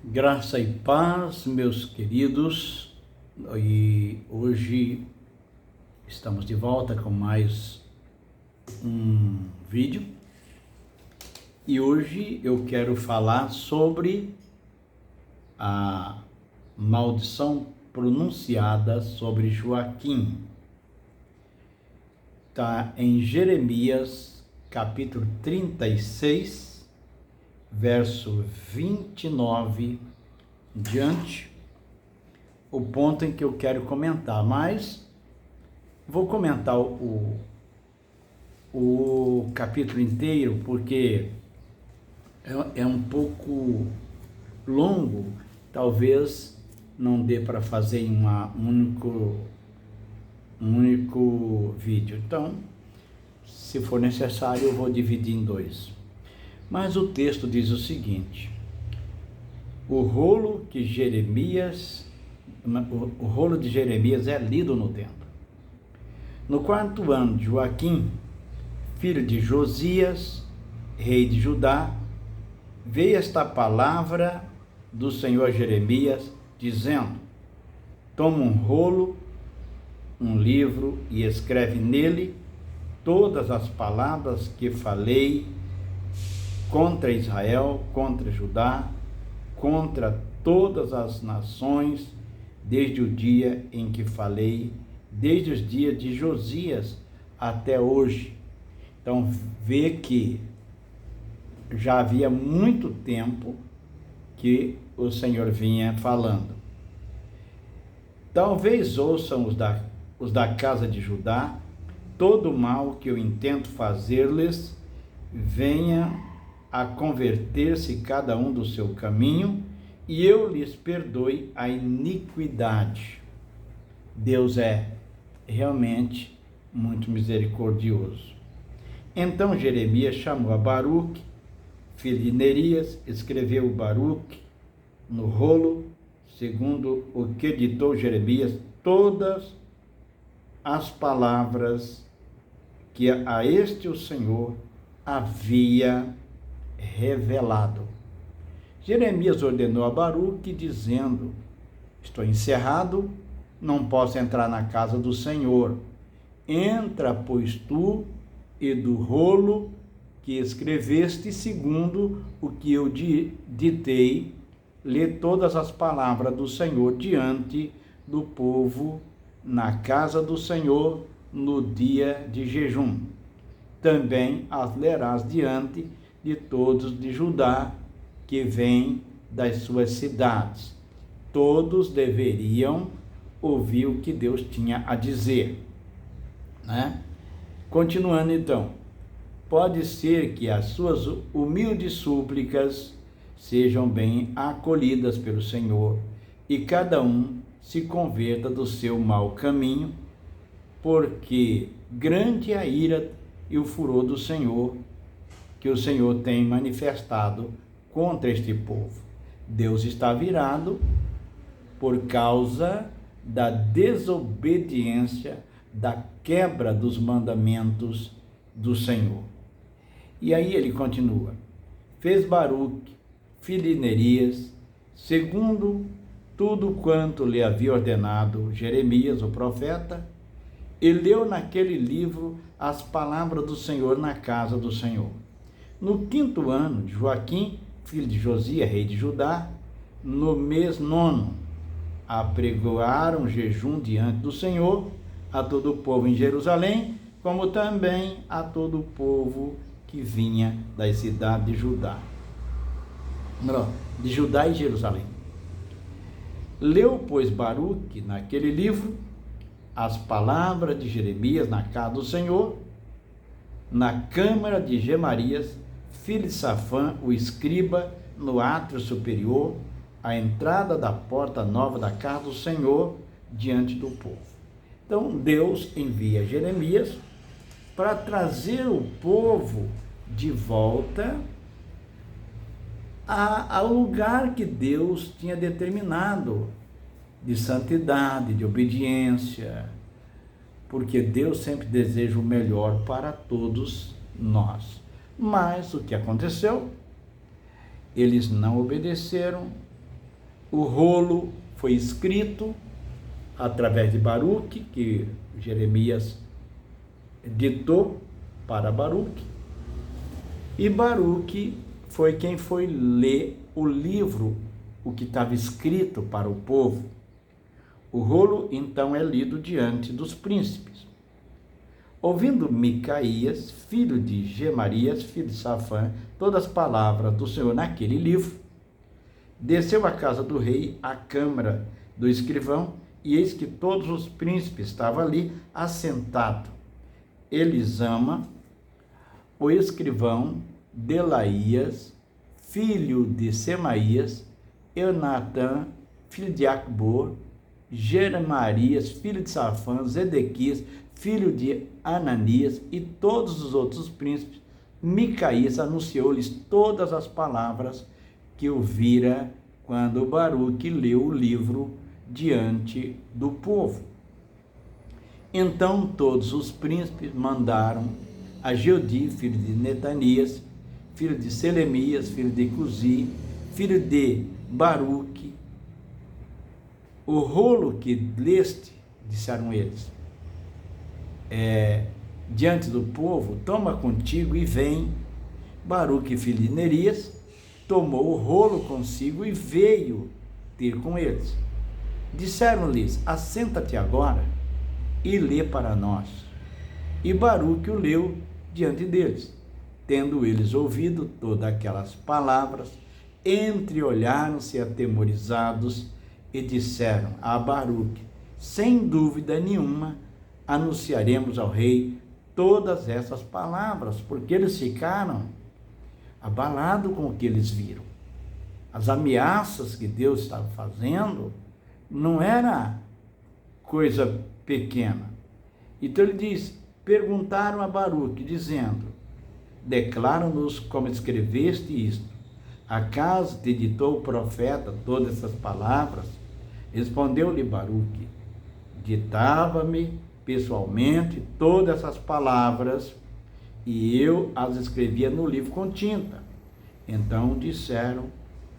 Graça e paz, meus queridos, e hoje estamos de volta com mais um vídeo e hoje eu quero falar sobre a maldição pronunciada sobre Joaquim. Está em Jeremias capítulo 36, verso 29 diante, o ponto em que eu quero comentar, mas vou comentar o capítulo inteiro, porque é um pouco longo, talvez não dê para fazer em um único vídeo. Então, se for necessário, eu vou dividir em dois. Mas o texto diz o seguinte: o rolo de Jeremias é lido no templo. No 4º ano de Joaquim, filho de Josias, rei de Judá, veio esta palavra do Senhor a Jeremias, dizendo: toma um rolo, um livro, e escreve nele todas as palavras que falei contra Israel, contra Judá, contra todas as nações, desde o dia em que falei, desde os dias de Josias até hoje. Então, vê que já havia muito tempo que o Senhor vinha falando. Talvez ouçam os da casa de Judá, todo o mal que eu intento fazer-lhes, venha a converter-se cada um do seu caminho, e eu lhes perdoe a iniquidade. Deus é realmente muito misericordioso. Então Jeremias chamou a Baruque, filho de Nerias, escreveu Baruque no rolo, segundo o que ditou Jeremias, todas as palavras que a este o Senhor havia revelado. Jeremias ordenou a Baruque, dizendo: estou encerrado, não posso entrar na casa do Senhor. Entra, pois, tu, e do rolo que escreveste, segundo o que eu ditei, lê todas as palavras do Senhor diante do povo, na casa do Senhor, no dia de jejum. Também as lerás diante de todos de Judá, que vêm das suas cidades. Todos deveriam ouvir o que Deus tinha a dizer, né? Continuando então, pode ser que as suas humildes súplicas sejam bem acolhidas pelo Senhor, e cada um se converta do seu mau caminho, porque grande é a ira e o furor do Senhor, que o Senhor tem manifestado contra este povo. Deus está virado por causa da desobediência, da quebra dos mandamentos do Senhor. E aí ele continua: fez Baruque, filho de Nerias, segundo tudo quanto lhe havia ordenado Jeremias, o profeta, e leu naquele livro as palavras do Senhor na casa do Senhor. No 5º ano de Joaquim, filho de Josias, rei de Judá, no mês 9, apregoaram jejum diante do Senhor a todo o povo em Jerusalém, como também a todo o povo que vinha das cidades de Judá. De Judá e Jerusalém. Leu, pois, Baruque naquele livro as palavras de Jeremias na casa do Senhor, na câmara de Gemarias, filho de Safã, o escriba, no átrio superior, à entrada da porta nova da casa do Senhor, diante do povo. Então Deus envia Jeremias para trazer o povo de volta ao lugar que Deus tinha determinado, de santidade, de obediência, porque Deus sempre deseja o melhor para todos nós. Mas o que aconteceu? Eles não obedeceram, o rolo foi escrito através de Baruque, que Jeremias ditou para Baruque, e Baruque foi quem foi ler o livro, o que estava escrito para o povo. O rolo então é lido diante dos príncipes. Ouvindo Micaías, filho de Gemarias, filho de Safã, todas as palavras do Senhor naquele livro, desceu à casa do rei, à câmara do escrivão, e eis que todos os príncipes estavam ali assentados. Elisama, o escrivão, Delaías, filho de Semaías, Eunatã, filho de Acbor, Jeremarias, filho de Safã, Zedequias, filho de Ananias, e todos os outros príncipes. Micaías anunciou-lhes todas as palavras que ouvira quando Baruque leu o livro diante do povo. Então todos os príncipes mandaram a Jeudi, filho de Netanias, filho de Selemias, filho de Cusi, filho de Baruque, o rolo que leste, disseram eles, diante do povo, toma contigo e vem. Baruque, filho de Nerias, tomou o rolo consigo e veio ter com eles. Disseram-lhes: assenta-te agora e lê para nós. E Baruque o leu diante deles. Tendo eles ouvido todas aquelas palavras, entreolharam-se atemorizados e disseram a Baruque: sem dúvida nenhuma, anunciaremos ao rei todas essas palavras, porque eles ficaram abalados com o que eles viram. As ameaças que Deus estava fazendo não era coisa pequena. Então ele diz: perguntaram a Baruque, dizendo: declara-nos como escreveste isto. Acaso te ditou o profeta todas essas palavras? Respondeu-lhe Baruque: ditava-me pessoalmente todas essas palavras, e eu as escrevia no livro com tinta. Então disseram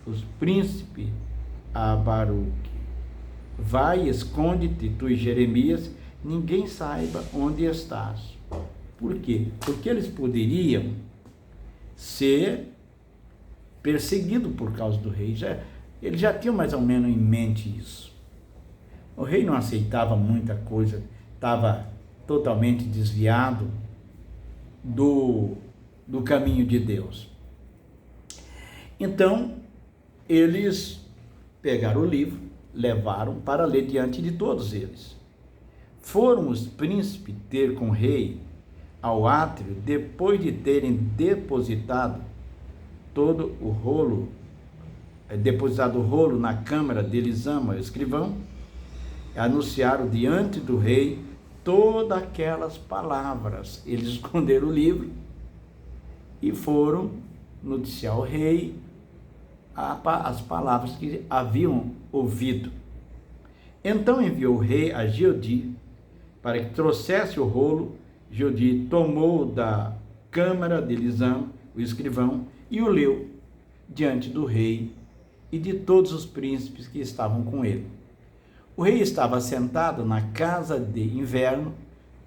os príncipes a Baruque: vai, esconde-te, tu e Jeremias, ninguém saiba onde estás. Por quê? Porque eles poderiam ser perseguidos por causa do rei. Eles já tinham mais ou menos em mente isso. O rei não aceitava muita coisa, estava totalmente desviado do caminho de Deus. Então, eles pegaram o livro, levaram para ler diante de todos eles. Foram os príncipes ter com o rei ao átrio, depois de terem depositado o rolo na câmara de Elisama, o escrivão, anunciaram diante do rei todas aquelas palavras. Eles esconderam o livro e foram noticiar ao rei as palavras que haviam ouvido. Então enviou o rei a Jeudi para que trouxesse o rolo. Jeudi tomou da câmara de Elisama, o escrivão, e o leu diante do rei e de todos os príncipes que estavam com ele. O rei estava sentado na casa de inverno,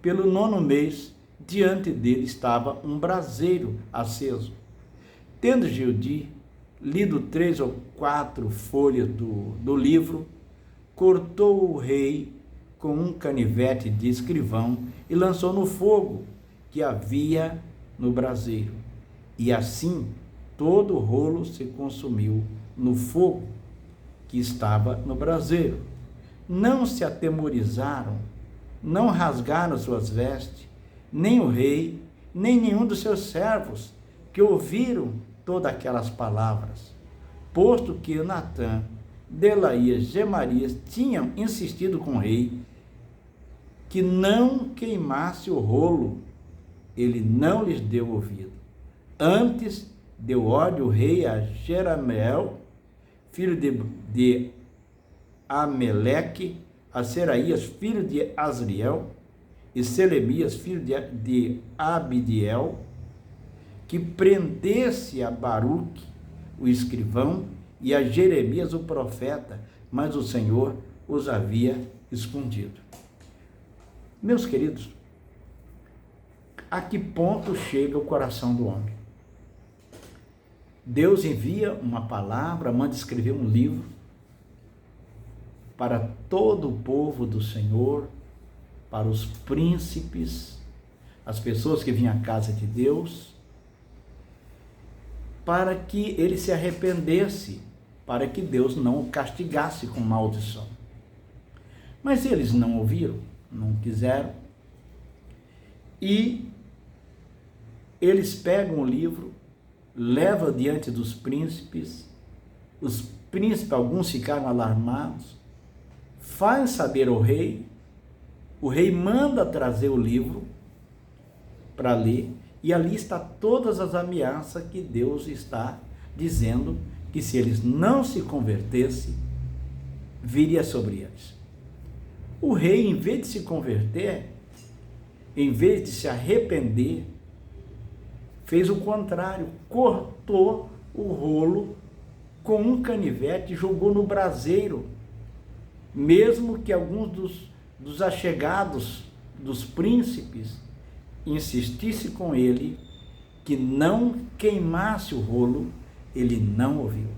pelo 9º mês, diante dele estava um braseiro aceso. Tendo Jeudi lido 3 ou 4 folhas do livro, cortou o rei com um canivete de escrivão e lançou no fogo que havia no braseiro. E assim todo o rolo se consumiu no fogo que estava no braseiro. Não se atemorizaram, não rasgaram suas vestes, nem o rei, nem nenhum dos seus servos, que ouviram todas aquelas palavras, posto que Natã, Delaías, Gemarias tinham insistido com o rei que não queimasse o rolo. Ele não lhes deu ouvido. Antes deu ordem o rei a Jerameel, filho de Ameleque, a Seraías, filho de Azriel, e Selemias, filho de Abidiel, que prendesse a Baruque, o escrivão, e a Jeremias o profeta, mas o Senhor os havia escondido. Meus queridos, a que ponto chega o coração do homem? Deus envia uma palavra, manda escrever um livro para todo o povo do Senhor, para os príncipes, as pessoas que vinham à casa de Deus, para que ele se arrependesse, para que Deus não o castigasse com maldição. Mas eles não ouviram, não quiseram, e eles pegam o livro, levam diante dos príncipes, os príncipes, alguns ficaram alarmados, faz saber ao rei, o rei manda trazer o livro para ler, e ali está todas as ameaças que Deus está dizendo que se eles não se convertessem, viria sobre eles. O rei, em vez de se converter, em vez de se arrepender, fez o contrário, cortou o rolo com um canivete e jogou no braseiro, mesmo que alguns dos achegados, dos príncipes, insistisse com ele que não queimasse o rolo, ele não ouviu.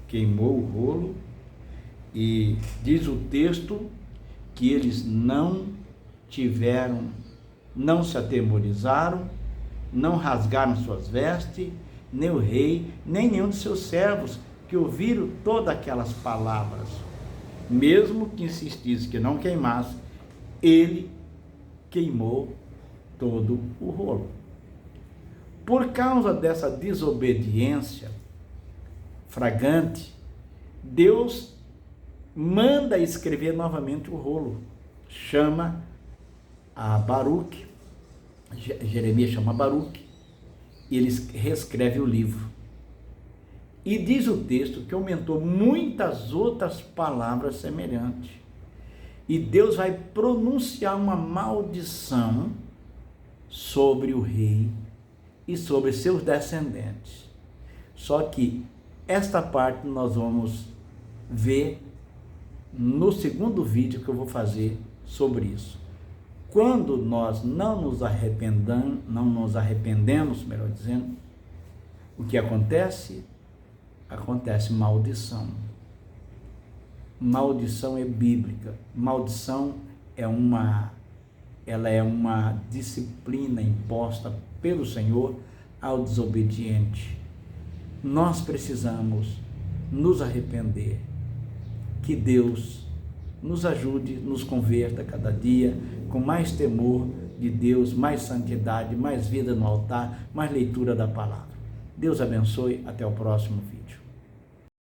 Queimou o rolo e diz o texto que eles não se atemorizaram, não rasgaram suas vestes, nem o rei, nem nenhum de seus servos, que ouviram todas aquelas palavras. Mesmo que insistisse que não queimasse, ele queimou todo o rolo. Por causa dessa desobediência flagrante, Deus manda escrever novamente o rolo. Chama a Baruque, Jeremias chama Baruque, e ele reescreve o livro. E diz o texto que aumentou muitas outras palavras semelhantes. E Deus vai pronunciar uma maldição sobre o rei e sobre seus descendentes. Só que esta parte nós vamos ver no segundo vídeo que eu vou fazer sobre isso. Quando nós não nos arrependemos, melhor dizendo, o que acontece? Acontece maldição. Maldição é bíblica. Maldição ela é uma disciplina imposta pelo Senhor ao desobediente. Nós precisamos nos arrepender. Que Deus nos ajude, nos converta cada dia com mais temor de Deus, mais santidade, mais vida no altar, mais leitura da palavra. Deus abençoe, até o próximo vídeo.